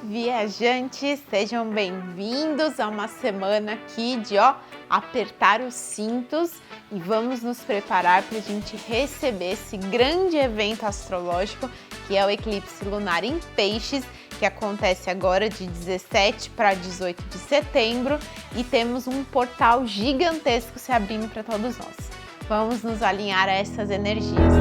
Viajantes, sejam bem-vindos a uma semana aqui de apertar os cintos e vamos nos preparar para a gente receber esse grande evento astrológico que é o eclipse lunar em Peixes, que acontece agora de 17 para 18 de setembro e temos um portal gigantesco se abrindo para todos nós. Vamos nos alinhar a essas energias.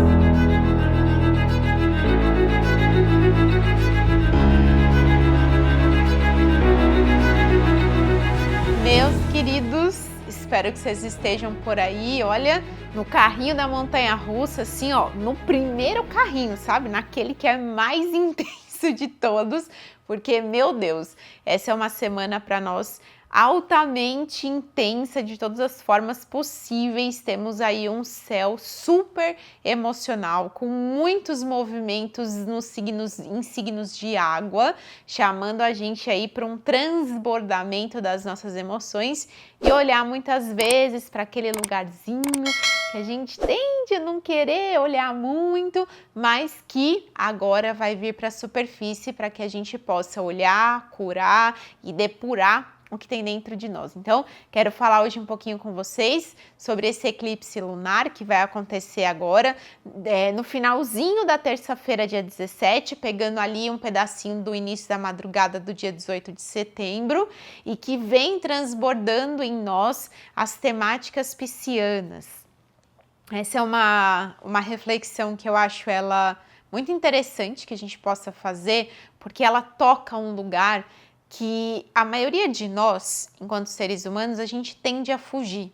Meus queridos, espero que vocês estejam por aí, olha, no carrinho da montanha-russa, assim, no primeiro carrinho, sabe? Naquele que é mais intenso de todos, porque, meu Deus, essa é uma semana para nós altamente intensa de todas as formas possíveis. Temos aí um céu super emocional, com muitos movimentos em signos de água, chamando a gente aí para um transbordamento das nossas emoções e olhar muitas vezes para aquele lugarzinho que a gente tende a não querer olhar muito, mas que agora vai vir para a superfície para que a gente possa olhar, curar e depurar o que tem dentro de nós. Então, quero falar hoje um pouquinho com vocês sobre esse eclipse lunar que vai acontecer agora, no finalzinho da terça-feira, dia 17, pegando ali um pedacinho do início da madrugada do dia 18 de setembro e que vem transbordando em nós as temáticas piscianas. Essa é uma reflexão que eu acho ela muito interessante que a gente possa fazer, porque ela toca um lugar que a maioria de nós, enquanto seres humanos, a gente tende a fugir,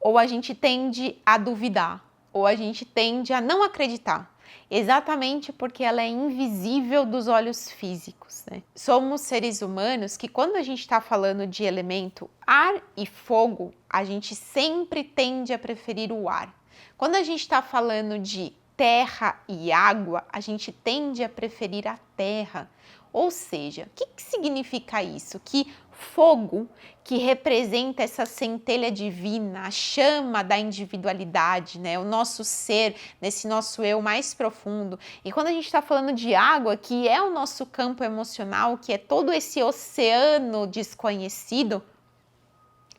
ou a gente tende a duvidar, ou a gente tende a não acreditar, exatamente porque ela é invisível dos olhos físicos, né? Somos seres humanos que, quando a gente está falando de elemento ar e fogo, a gente sempre tende a preferir o ar. Quando a gente está falando de terra e água, a gente tende a preferir a terra. Ou seja, o que significa isso? Que fogo, que representa essa centelha divina, a chama da individualidade, né? O nosso ser, nesse nosso eu mais profundo. E quando a gente está falando de água, que é o nosso campo emocional, que é todo esse oceano desconhecido,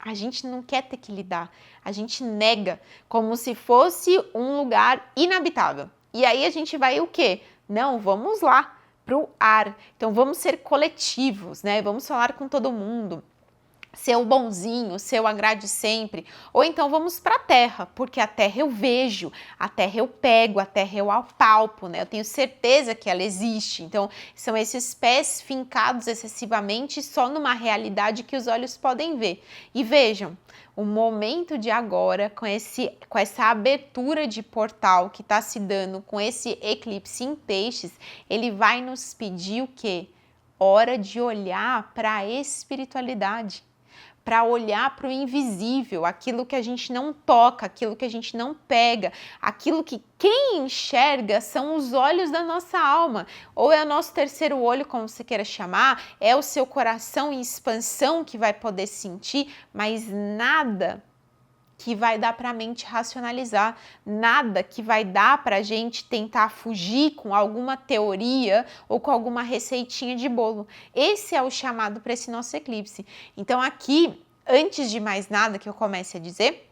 a gente não quer ter que lidar, a gente nega, como se fosse um lugar inabitável. E aí a gente vai o quê? Não, vamos lá para o ar. Então vamos ser coletivos, né? Vamos falar com todo mundo, ser o bonzinho, ser o agrade sempre. Ou então vamos para a terra, porque a terra eu vejo, a terra eu pego, a terra eu apalpo, né? Eu tenho certeza que ela existe. Então são esses pés fincados excessivamente só numa realidade que os olhos podem ver. E vejam, o momento de agora, com essa abertura de portal que está se dando com esse eclipse em Peixes, ele vai nos pedir o quê? Hora de olhar para a espiritualidade, para olhar para o invisível, aquilo que a gente não toca, aquilo que a gente não pega, aquilo que quem enxerga são os olhos da nossa alma, ou é o nosso terceiro olho, como você queira chamar, é o seu coração em expansão que vai poder sentir, mas nada que vai dar para a mente racionalizar, nada que vai dar para a gente tentar fugir com alguma teoria ou com alguma receitinha de bolo. Esse é o chamado para esse nosso eclipse. Então aqui, antes de mais nada que eu comece a dizer,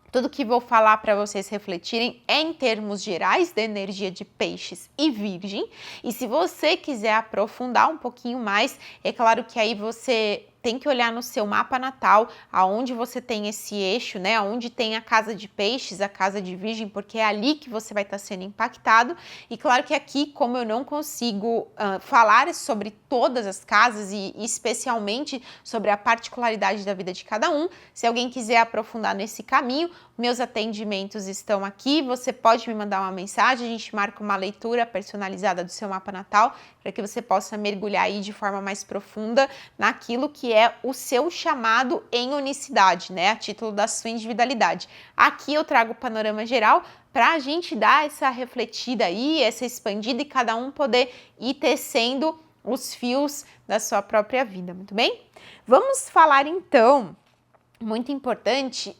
tudo que vou falar para vocês refletirem é em termos gerais da energia de Peixes e Virgem. E se você quiser aprofundar um pouquinho mais, é claro que aí você tem que olhar no seu mapa natal, aonde você tem esse eixo, né? Aonde tem a casa de Peixes, a casa de Virgem, porque é ali que você vai estar sendo impactado. E claro que aqui, como eu não consigo falar sobre todas as casas e especialmente sobre a particularidade da vida de cada um, se alguém quiser aprofundar nesse caminho, meus atendimentos estão aqui. Você pode me mandar uma mensagem, a gente marca uma leitura personalizada do seu mapa natal para que você possa mergulhar aí de forma mais profunda naquilo que é o seu chamado em unicidade, né? A título da sua individualidade. Aqui eu trago o panorama geral para a gente dar essa refletida aí, essa expandida e cada um poder ir tecendo os fios da sua própria vida, muito bem? Vamos falar então, muito importante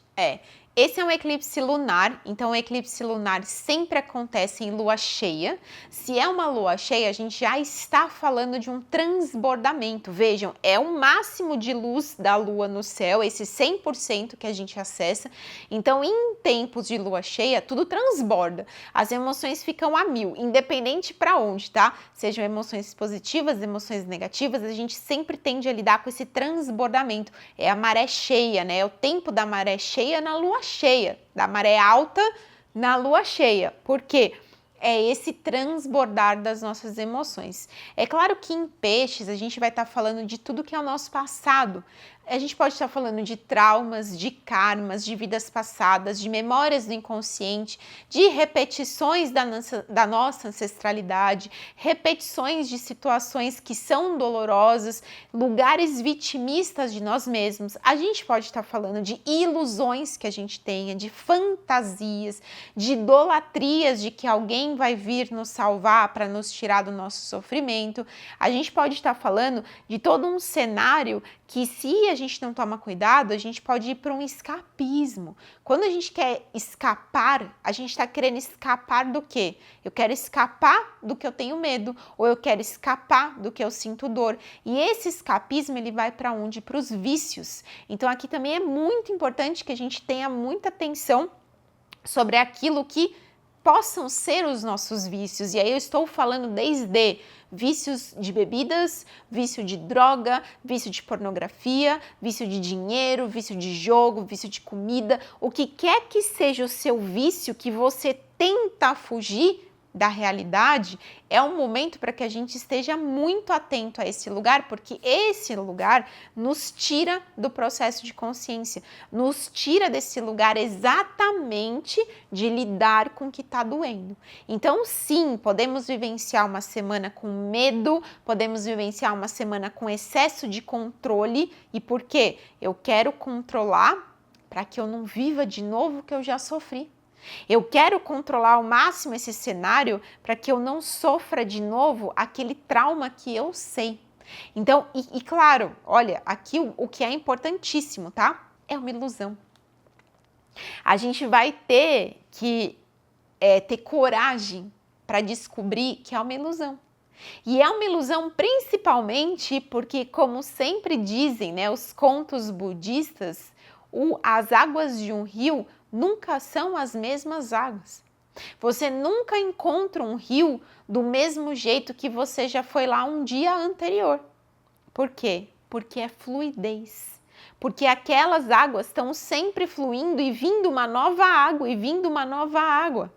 Esse é um eclipse lunar, então o eclipse lunar sempre acontece em lua cheia. Se é uma lua cheia, a gente já está falando de um transbordamento. Vejam, é o máximo de luz da lua no céu, esse 100% que a gente acessa. Então, em tempos de lua cheia, tudo transborda. As emoções ficam a mil, independente para onde, tá? Sejam emoções positivas, emoções negativas, a gente sempre tende a lidar com esse transbordamento. É a maré cheia, né? É o tempo da maré cheia na lua cheia, da maré alta na lua cheia. Por quê? É esse transbordar das nossas emoções. É claro que em peixes a gente vai estar falando de tudo que é o nosso passado. A gente pode estar falando de traumas, de karmas, de vidas passadas, de memórias do inconsciente, de repetições da nossa ancestralidade, repetições de situações que são dolorosas, lugares vitimistas de nós mesmos. A gente pode estar falando de ilusões que a gente tenha, de fantasias, de idolatrias de que alguém vai vir nos salvar para nos tirar do nosso sofrimento. A gente pode estar falando de todo um cenário que, se a gente não toma cuidado, a gente pode ir para um escapismo. Quando a gente quer escapar, a gente está querendo escapar do quê? Eu quero escapar do que eu tenho medo, ou eu quero escapar do que eu sinto dor. E esse escapismo, ele vai para onde? Para os vícios. Então aqui também é muito importante que a gente tenha muita atenção sobre aquilo que possam ser os nossos vícios. E aí eu estou falando desde vícios de bebidas, vício de droga, vício de pornografia, vício de dinheiro, vício de jogo, vício de comida, o que quer que seja o seu vício que você tenta fugir da realidade, é um momento para que a gente esteja muito atento a esse lugar, porque esse lugar nos tira do processo de consciência, nos tira desse lugar exatamente de lidar com o que está doendo. Então, sim, podemos vivenciar uma semana com medo, podemos vivenciar uma semana com excesso de controle. E por quê? Eu quero controlar para que eu não viva de novo o que eu já sofri. Eu quero controlar ao máximo esse cenário para que eu não sofra de novo aquele trauma que eu sei. Então, e claro, olha, aqui o que é importantíssimo, tá? É uma ilusão. A gente vai ter que ter coragem para descobrir que é uma ilusão. E é uma ilusão principalmente porque, como sempre dizem, né, os contos budistas, as águas de um rio nunca são as mesmas águas. Você nunca encontra um rio do mesmo jeito que você já foi lá um dia anterior. Por quê? Porque é fluidez. Porque aquelas águas estão sempre fluindo e vindo uma nova água e vindo uma nova água.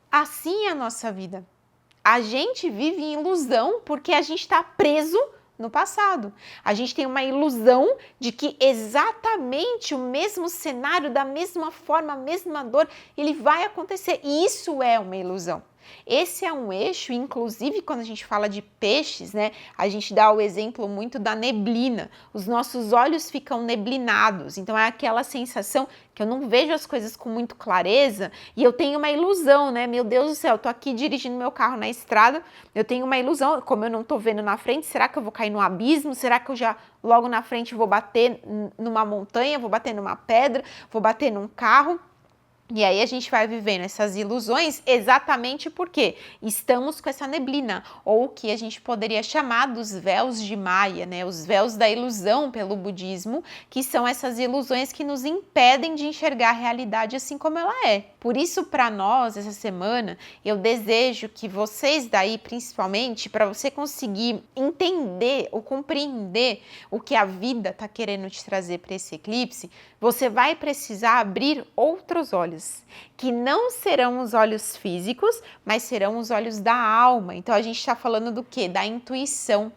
Assim é a nossa vida. A gente vive em ilusão porque a gente está preso no passado. A gente tem uma ilusão de que exatamente o mesmo cenário, da mesma forma, a mesma dor, ele vai acontecer. E isso é uma ilusão. Esse é um eixo, inclusive quando a gente fala de peixes, né? A gente dá o exemplo muito da neblina. Os nossos olhos ficam neblinados, então é aquela sensação que eu não vejo as coisas com muito clareza e eu tenho uma ilusão, né? Meu Deus do céu, eu tô aqui dirigindo meu carro na estrada, eu tenho uma ilusão, como eu não tô vendo na frente, será que eu vou cair no abismo? Será que eu já logo na frente vou bater numa montanha, vou bater numa pedra, vou bater num carro? E aí a gente vai vivendo essas ilusões exatamente porque estamos com essa neblina, ou o que a gente poderia chamar dos véus de Maia, né? Os véus da ilusão pelo budismo, que são essas ilusões que nos impedem de enxergar a realidade assim como ela é. Por isso, para nós, essa semana, eu desejo que vocês daí, principalmente, para você conseguir entender ou compreender o que a vida está querendo te trazer para esse eclipse, você vai precisar abrir outros olhos, que não serão os olhos físicos, mas serão os olhos da alma. Então, a gente está falando do quê? Da intuição.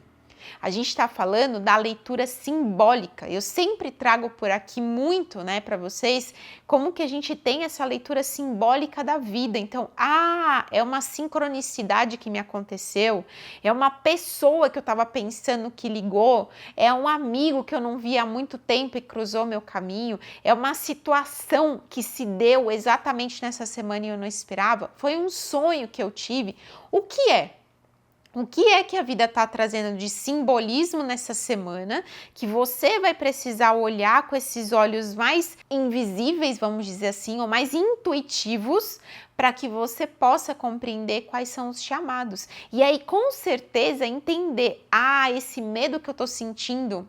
A gente está falando da leitura simbólica. Eu sempre trago por aqui muito, né, para vocês, como que a gente tem essa leitura simbólica da vida. Então, é uma sincronicidade que me aconteceu, é uma pessoa que eu estava pensando que ligou, é um amigo que eu não via há muito tempo e cruzou meu caminho, é uma situação que se deu exatamente nessa semana e eu não esperava, foi um sonho que eu tive. O que é? O que é que a vida está trazendo de simbolismo nessa semana, que você vai precisar olhar com esses olhos mais invisíveis, vamos dizer assim, ou mais intuitivos, para que você possa compreender quais são os chamados. E aí, com certeza, entender, esse medo que eu estou sentindo,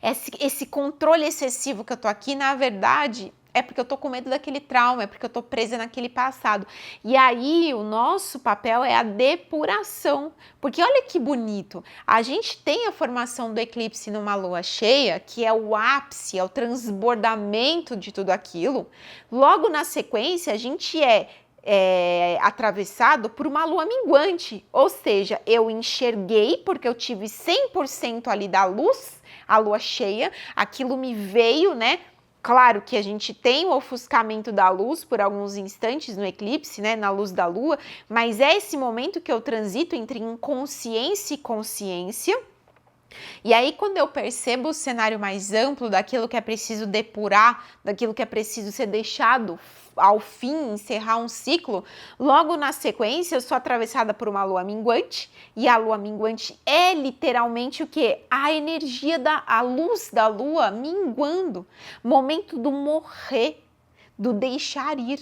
esse controle excessivo que eu estou aqui, na verdade, é porque eu tô com medo daquele trauma, é porque eu tô presa naquele passado. E aí, o nosso papel é a depuração. Porque olha que bonito, a gente tem a formação do eclipse numa lua cheia, que é o ápice, é o transbordamento de tudo aquilo. Logo na sequência, a gente é atravessado por uma lua minguante. Ou seja, eu enxerguei, porque eu tive 100% ali da luz, a lua cheia, aquilo me veio, né? Claro que a gente tem o ofuscamento da luz por alguns instantes no eclipse, né, na luz da lua, mas é esse momento que eu transito entre inconsciência e consciência. E aí, quando eu percebo o cenário mais amplo daquilo que é preciso depurar, daquilo que é preciso ser deixado ao fim, encerrar um ciclo, logo na sequência eu sou atravessada por uma lua minguante, e a lua minguante é literalmente o quê? A energia a luz da lua minguando, momento do morrer, do deixar ir.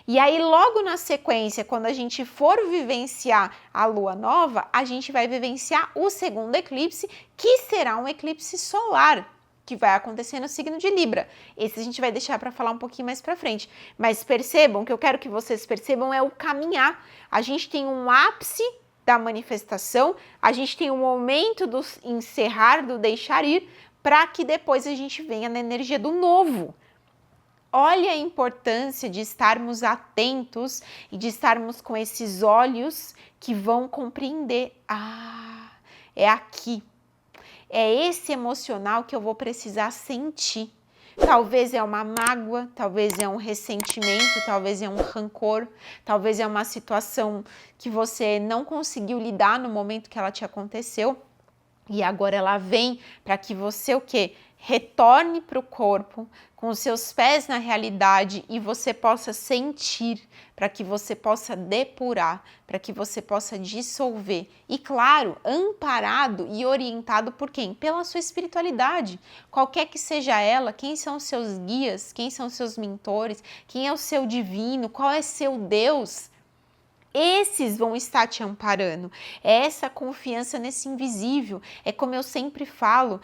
E aí, logo na sequência, quando a gente for vivenciar a lua nova, a gente vai vivenciar o segundo eclipse, que será um eclipse solar, que vai acontecer no signo de Libra. Esse a gente vai deixar para falar um pouquinho mais para frente. Mas percebam, o que eu quero que vocês percebam é o caminhar. A gente tem um ápice da manifestação, a gente tem um momento do encerrar, do deixar ir, para que depois a gente venha na energia do novo. Olha a importância de estarmos atentos e de estarmos com esses olhos que vão compreender. É aqui. É esse emocional que eu vou precisar sentir. Talvez é uma mágoa, talvez é um ressentimento, talvez é um rancor, talvez é uma situação que você não conseguiu lidar no momento que ela te aconteceu. E agora ela vem para que você o quê? Retorne para o corpo, com os seus pés na realidade e você possa sentir, para que você possa depurar, para que você possa dissolver. E claro, amparado e orientado por quem? Pela sua espiritualidade. Qualquer que seja ela, quem são os seus guias, quem são os seus mentores, quem é o seu divino, qual é seu Deus? Esses vão estar te amparando. É essa confiança nesse invisível. É como eu sempre falo,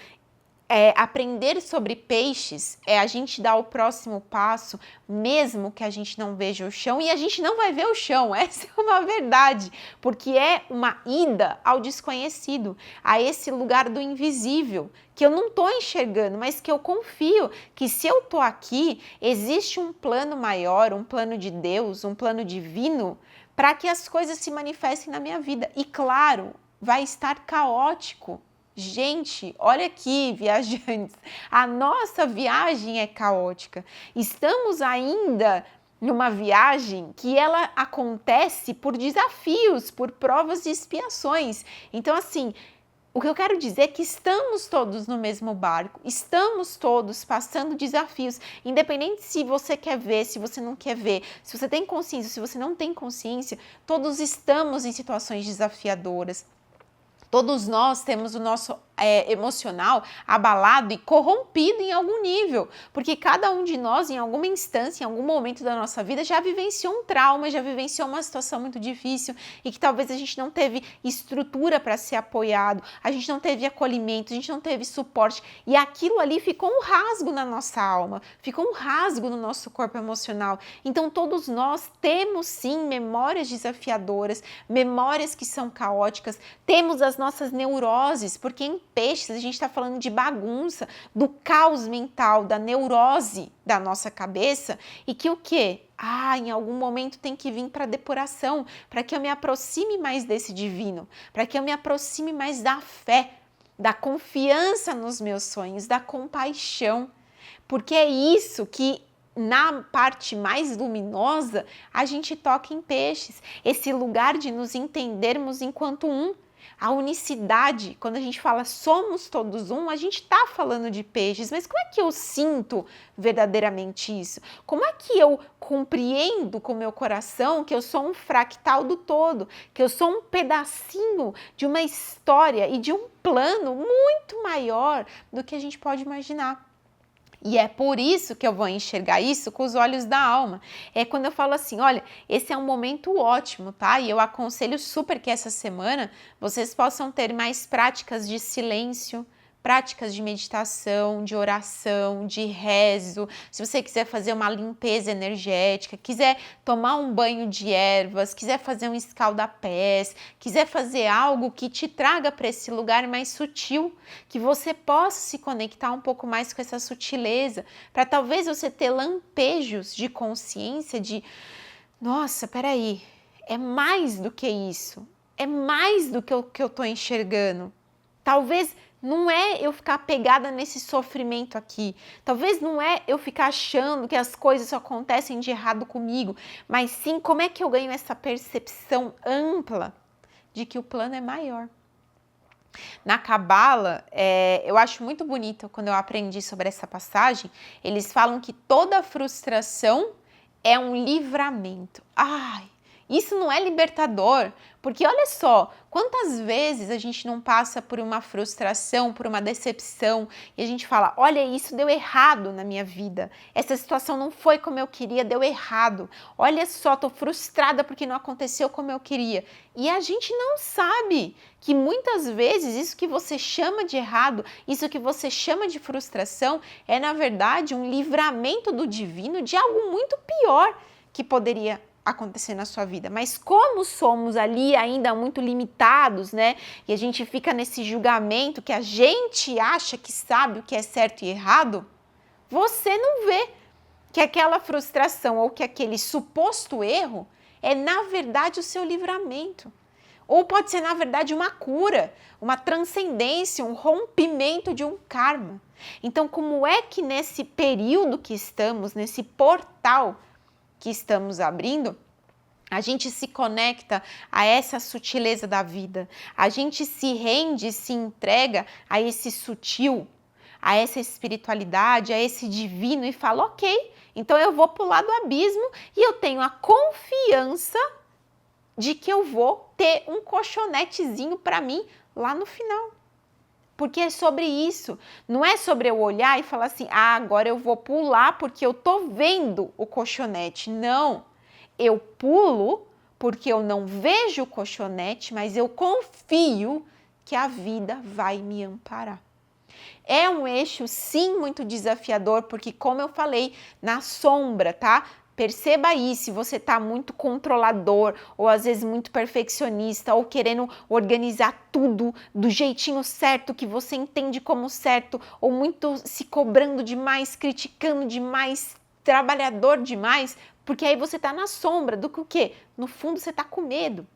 aprender sobre peixes é a gente dar o próximo passo, mesmo que a gente não veja o chão, e a gente não vai ver o chão, essa é uma verdade, porque é uma ida ao desconhecido, a esse lugar do invisível, que eu não estou enxergando, mas que eu confio que se eu estou aqui, existe um plano maior, um plano de Deus, um plano divino, para que as coisas se manifestem na minha vida. E claro, vai estar caótico. Gente, olha aqui, viajantes, a nossa viagem é caótica. Estamos ainda numa viagem que ela acontece por desafios, por provas e expiações. Então, assim, o que eu quero dizer é que estamos todos no mesmo barco, estamos todos passando desafios, independente se você quer ver, se você não quer ver, se você tem consciência, se você não tem consciência, todos estamos em situações desafiadoras. Todos nós temos o nosso emocional abalado e corrompido em algum nível, porque cada um de nós, em alguma instância, em algum momento da nossa vida, já vivenciou um trauma, já vivenciou uma situação muito difícil e que talvez a gente não teve estrutura para ser apoiado, a gente não teve acolhimento, a gente não teve suporte e aquilo ali ficou um rasgo na nossa alma, ficou um rasgo no nosso corpo emocional. Então todos nós temos sim memórias desafiadoras, memórias que são caóticas, temos as nossas neuroses, porque em peixes a gente está falando de bagunça, do caos mental, da neurose da nossa cabeça e que o quê? Em algum momento tem que vir para depuração, para que eu me aproxime mais desse divino, para que eu me aproxime mais da fé, da confiança nos meus sonhos, da compaixão, porque é isso que na parte mais luminosa a gente toca em peixes, esse lugar de nos entendermos enquanto um. A unicidade, quando a gente fala somos todos um, a gente está falando de peixes, mas como é que eu sinto verdadeiramente isso? Como é que eu compreendo com o meu coração que eu sou um fractal do todo, que eu sou um pedacinho de uma história e de um plano muito maior do que a gente pode imaginar? E é por isso que eu vou enxergar isso com os olhos da alma. É quando eu falo assim, olha, esse é um momento ótimo, tá? E eu aconselho super que essa semana vocês possam ter mais práticas de silêncio, práticas de meditação, de oração, de rezo. Se você quiser fazer uma limpeza energética, quiser tomar um banho de ervas, quiser fazer um escalda-pés, quiser fazer algo que te traga para esse lugar mais sutil, que você possa se conectar um pouco mais com essa sutileza, para talvez você ter lampejos de consciência de, nossa, peraí, é mais do que isso, é mais do que eu estou enxergando. Talvez não é eu ficar pegada nesse sofrimento aqui. Talvez não é eu ficar achando que as coisas só acontecem de errado comigo, mas sim como é que eu ganho essa percepção ampla de que o plano é maior. Na Cabala, eu acho muito bonito quando eu aprendi sobre essa passagem, eles falam que toda frustração é um livramento. Ai, isso não é libertador? Porque olha só, quantas vezes a gente não passa por uma frustração, por uma decepção e a gente fala, olha, isso deu errado na minha vida, essa situação não foi como eu queria, deu errado, olha só, tô frustrada porque não aconteceu como eu queria. E a gente não sabe que muitas vezes isso que você chama de errado, isso que você chama de frustração é na verdade um livramento do divino de algo muito pior que poderia acontecer na sua vida, mas como somos ali ainda muito limitados, né? E a gente fica nesse julgamento que a gente acha que sabe o que é certo e errado, você não vê que aquela frustração ou que aquele suposto erro é na verdade o seu livramento. Ou pode ser na verdade uma cura, uma transcendência, um rompimento de um karma. Então, como é que nesse período que estamos, nesse portal que estamos abrindo, a gente se conecta a essa sutileza da vida, a gente se rende, se entrega a esse sutil, a essa espiritualidade, a esse divino e fala, ok, então eu vou pular do abismo e eu tenho a confiança de que eu vou ter um colchonetezinho para mim lá no final. Porque é sobre isso, não é sobre eu olhar e falar assim, agora eu vou pular porque eu tô vendo o colchonete. Não, eu pulo porque eu não vejo o colchonete, mas eu confio que a vida vai me amparar. É um eixo, sim, muito desafiador, porque como eu falei, na sombra, tá? Perceba aí se você está muito controlador ou às vezes muito perfeccionista ou querendo organizar tudo do jeitinho certo que você entende como certo ou muito se cobrando demais, criticando demais, trabalhador demais, porque aí você está na sombra do que o quê? No fundo você está com medo.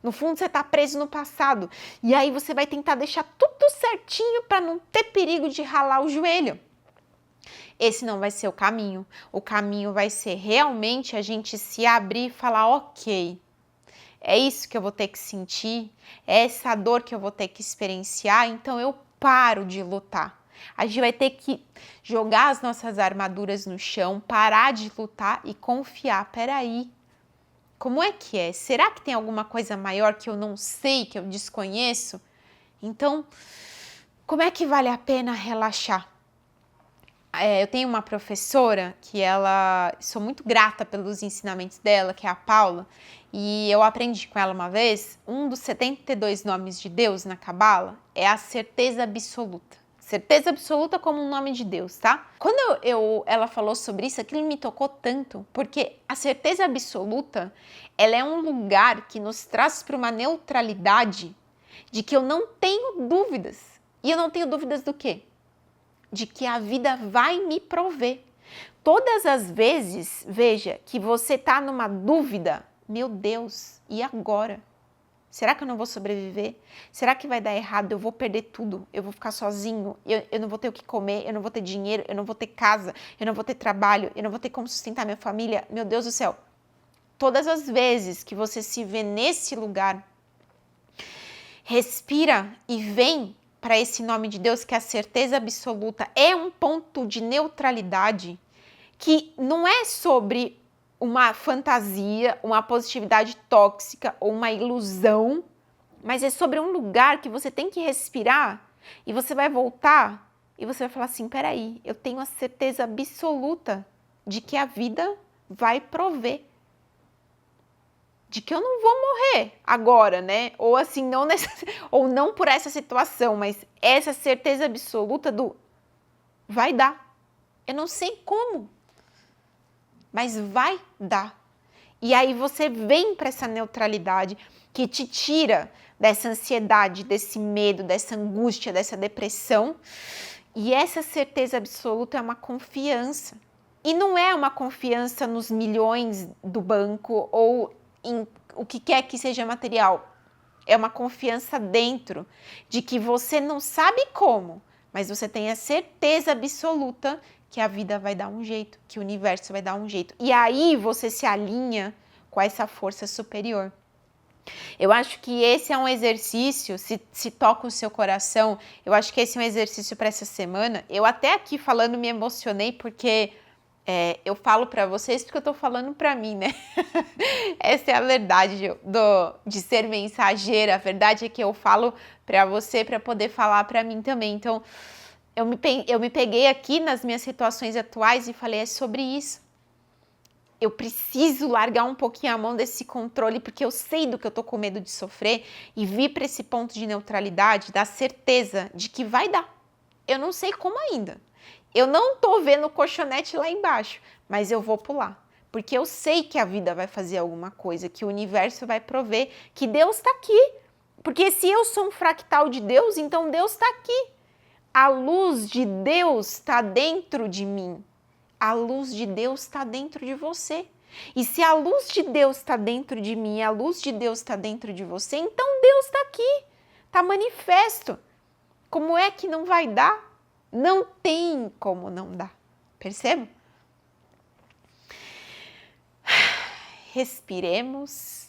No fundo você está preso no passado e aí você vai tentar deixar tudo certinho para não ter perigo de ralar o joelho. Esse não vai ser o caminho. O caminho vai ser realmente a gente se abrir e falar, ok, é isso que eu vou ter que sentir, é essa dor que eu vou ter que experienciar, então eu paro de lutar. A gente vai ter que jogar as nossas armaduras no chão, parar de lutar e confiar. Peraí, como é que é? Será que tem alguma coisa maior que eu não sei, que eu desconheço? Então, como é que vale a pena relaxar? Eu tenho uma professora que sou muito grata pelos ensinamentos dela, que é a Paula, e eu aprendi com ela uma vez, um dos 72 nomes de Deus na Cabala é a certeza absoluta. Certeza absoluta como um nome de Deus, tá? Quando ela falou sobre isso, aquilo me tocou tanto, porque a certeza absoluta, ela é um lugar que nos traz para uma neutralidade de que eu não tenho dúvidas. E eu não tenho dúvidas do quê? De que a vida vai me prover. Todas as vezes, veja, que você está numa dúvida, meu Deus, e agora? Será que eu não vou sobreviver? Será que vai dar errado? Eu vou perder tudo, eu vou ficar sozinho, eu não vou ter o que comer, eu não vou ter dinheiro, eu não vou ter casa, eu não vou ter trabalho, eu não vou ter como sustentar minha família. Meu Deus do céu, todas as vezes que você se vê nesse lugar, Respira e vem para esse nome de Deus, que é a certeza absoluta, é um ponto de neutralidade que não é sobre uma fantasia, uma positividade tóxica ou uma ilusão, mas é sobre um lugar que você tem que respirar e você vai voltar e você vai falar assim, peraí, eu tenho a certeza absoluta de que a vida vai prover. De que eu não vou morrer agora, né? Ou assim, ou não por essa situação, mas essa certeza absoluta do vai dar. Eu não sei como, mas vai dar. E aí você vem para essa neutralidade que te tira dessa ansiedade, desse medo, dessa angústia, dessa depressão. E essa certeza absoluta é uma confiança. E não é uma confiança nos milhões do banco ou em o que quer que seja material. É uma confiança dentro de que você não sabe como, mas você tem a certeza absoluta que a vida vai dar um jeito, que o universo vai dar um jeito. E aí você se alinha com essa força superior. Eu acho que esse é um exercício, se toca o seu coração, eu acho que esse é um exercício para essa semana. Eu até aqui falando me emocionei porque eu falo para vocês porque eu tô falando para mim, né? Essa é a verdade de ser mensageira. A verdade é que eu falo para você para poder falar para mim também. Então, eu me peguei aqui nas minhas situações atuais e falei, é sobre isso. Eu preciso largar um pouquinho a mão desse controle porque eu sei do que eu tô com medo de sofrer e vir para esse ponto de neutralidade, da certeza de que vai dar. Eu não sei como ainda. Eu não tô vendo o colchonete lá embaixo, mas eu vou pular. Porque eu sei que a vida vai fazer alguma coisa, que o universo vai prover, que Deus está aqui. Porque se eu sou um fractal de Deus, então Deus está aqui. A luz de Deus está dentro de mim. A luz de Deus está dentro de você. E se a luz de Deus está dentro de mim, a luz de Deus está dentro de você, então Deus está aqui. Está manifesto. Como é que não vai dar? Não tem como não dar. Percebe? Respiremos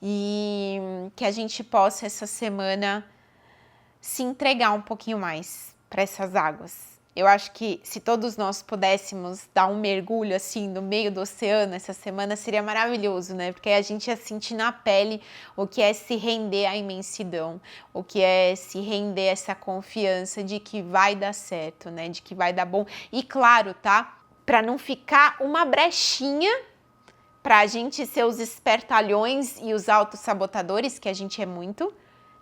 e que a gente possa essa semana se entregar um pouquinho mais para essas águas. Eu acho que se todos nós pudéssemos dar um mergulho assim no meio do oceano essa semana seria maravilhoso, né? Porque aí a gente ia sentir na pele o que é se render à imensidão, o que é se render a essa confiança de que vai dar certo, né? De que vai dar bom. E claro, tá? Para não ficar uma brechinha para a gente ser os espertalhões e os autossabotadores, que a gente é muito,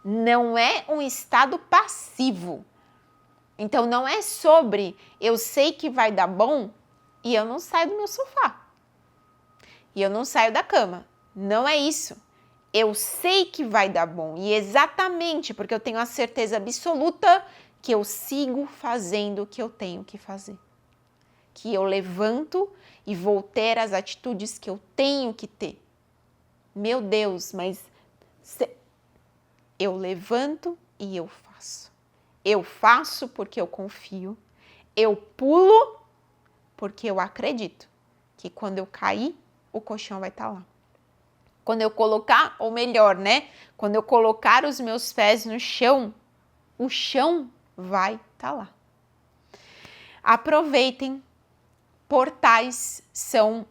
não é um estado passivo. Então, não é sobre eu sei que vai dar bom e eu não saio do meu sofá. E eu não saio da cama. Não é isso. Eu sei que vai dar bom e exatamente porque eu tenho a certeza absoluta que eu sigo fazendo o que eu tenho que fazer. Que eu levanto e vou ter as atitudes que eu tenho que ter. Meu Deus, mas eu levanto e eu faço. Eu faço porque eu confio, eu pulo porque eu acredito que quando eu cair, o colchão vai estar lá. Quando eu colocar, ou melhor, né? Quando eu colocar os meus pés no chão, o chão vai estar lá. Aproveitem, portais são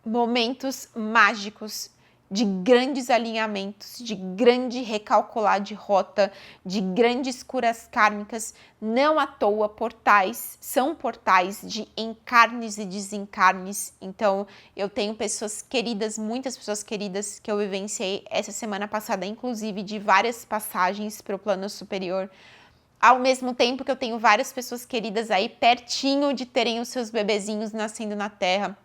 momentos mágicos de grandes alinhamentos, de grande recalcular de rota, de grandes curas kármicas. Não à toa, portais são portais de encarnes e desencarnes. Então, eu tenho pessoas queridas, muitas pessoas queridas que eu vivenciei essa semana passada, inclusive de várias passagens para o plano superior. Ao mesmo tempo que eu tenho várias pessoas queridas aí pertinho de terem os seus bebezinhos nascendo na Terra.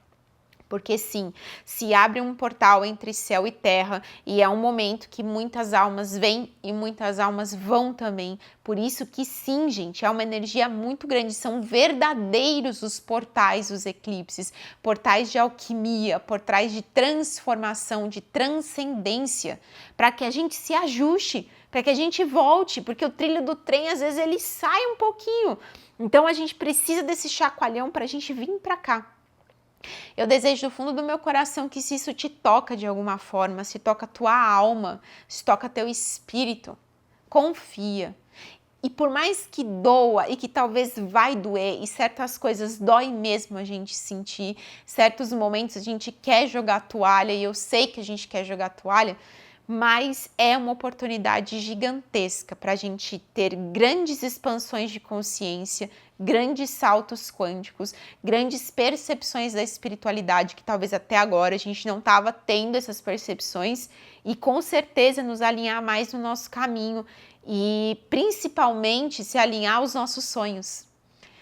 Porque sim, se abre um portal entre céu e terra e é um momento que muitas almas vêm e muitas almas vão também. Por isso que sim, gente, é uma energia muito grande. São verdadeiros os portais, os eclipses, portais de alquimia, portais de transformação, de transcendência, para que a gente se ajuste, para que a gente volte, porque o trilho do trem às vezes ele sai um pouquinho. Então a gente precisa desse chacoalhão para a gente vir para cá. Eu desejo do fundo do meu coração que se isso te toca de alguma forma, se toca a tua alma, se toca teu espírito, confia. E por mais que doa e que talvez vai doer, e certas coisas dói mesmo a gente sentir, certos momentos a gente quer jogar a toalha, e eu sei que a gente quer jogar a toalha, mas é uma oportunidade gigantesca para a gente ter grandes expansões de consciência, grandes saltos quânticos, grandes percepções da espiritualidade, que talvez até agora a gente não estava tendo essas percepções, e com certeza nos alinhar mais no nosso caminho e principalmente se alinhar aos nossos sonhos,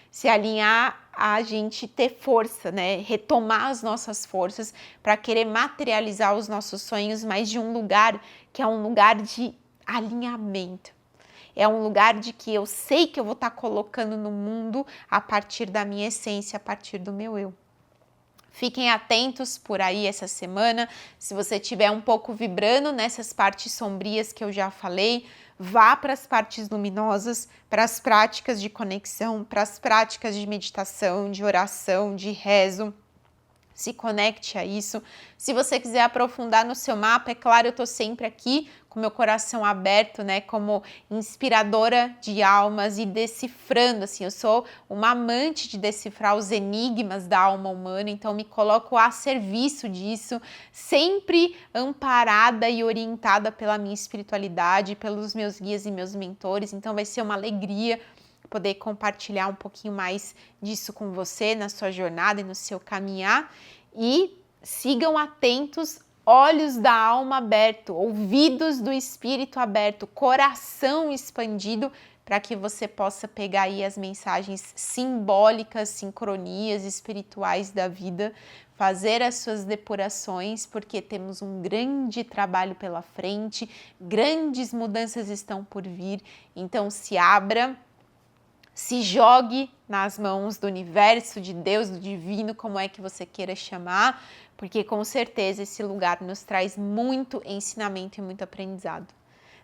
se alinhar a gente ter força, né? Retomar as nossas forças para querer materializar os nossos sonhos, mas de um lugar que é um lugar de alinhamento. É um lugar de que eu sei que eu vou estar colocando no mundo a partir da minha essência, a partir do meu eu. Fiquem atentos por aí essa semana. Se você estiver um pouco vibrando nessas partes sombrias que eu já falei, vá para as partes luminosas, para as práticas de conexão, para as práticas de meditação, de oração, de rezo. Se conecte a isso. Se você quiser aprofundar no seu mapa, é claro, eu estou sempre aqui com meu coração aberto, né, como inspiradora de almas e decifrando, assim, eu sou uma amante de decifrar os enigmas da alma humana, então me coloco a serviço disso, sempre amparada e orientada pela minha espiritualidade, pelos meus guias e meus mentores, então vai ser uma alegria poder compartilhar um pouquinho mais disso com você na sua jornada e no seu caminhar. E sigam atentos, olhos da alma aberto, ouvidos do espírito aberto, coração expandido, para que você possa pegar aí as mensagens simbólicas, sincronias espirituais da vida, fazer as suas depurações, porque temos um grande trabalho pela frente, grandes mudanças estão por vir, então se abra, se jogue nas mãos do universo, de Deus, do divino, como é que você queira chamar, porque com certeza esse lugar nos traz muito ensinamento e muito aprendizado.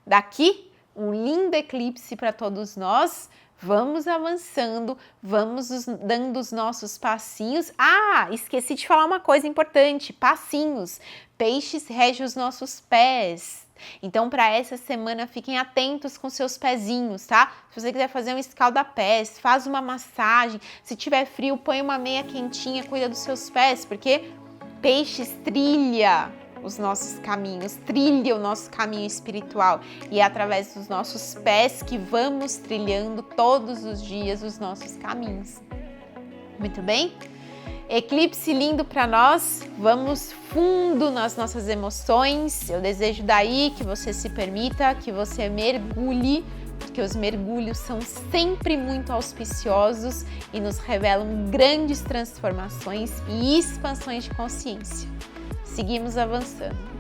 Daqui, um lindo eclipse para todos nós. Vamos avançando, vamos dando os nossos passinhos. Ah, esqueci de falar uma coisa importante, passinhos. Peixes regem os nossos pés. Então, para essa semana, fiquem atentos com seus pezinhos, tá? Se você quiser fazer um escalda-pés, faz uma massagem. Se tiver frio, põe uma meia quentinha, cuida dos seus pés, porque Peixes trilha os nossos caminhos, trilha o nosso caminho espiritual. E é através dos nossos pés que vamos trilhando todos os dias os nossos caminhos. Muito bem? Eclipse lindo para nós, vamos fundo nas nossas emoções. Eu desejo daí que você se permita, que você mergulhe, porque os mergulhos são sempre muito auspiciosos e nos revelam grandes transformações e expansões de consciência. Seguimos avançando.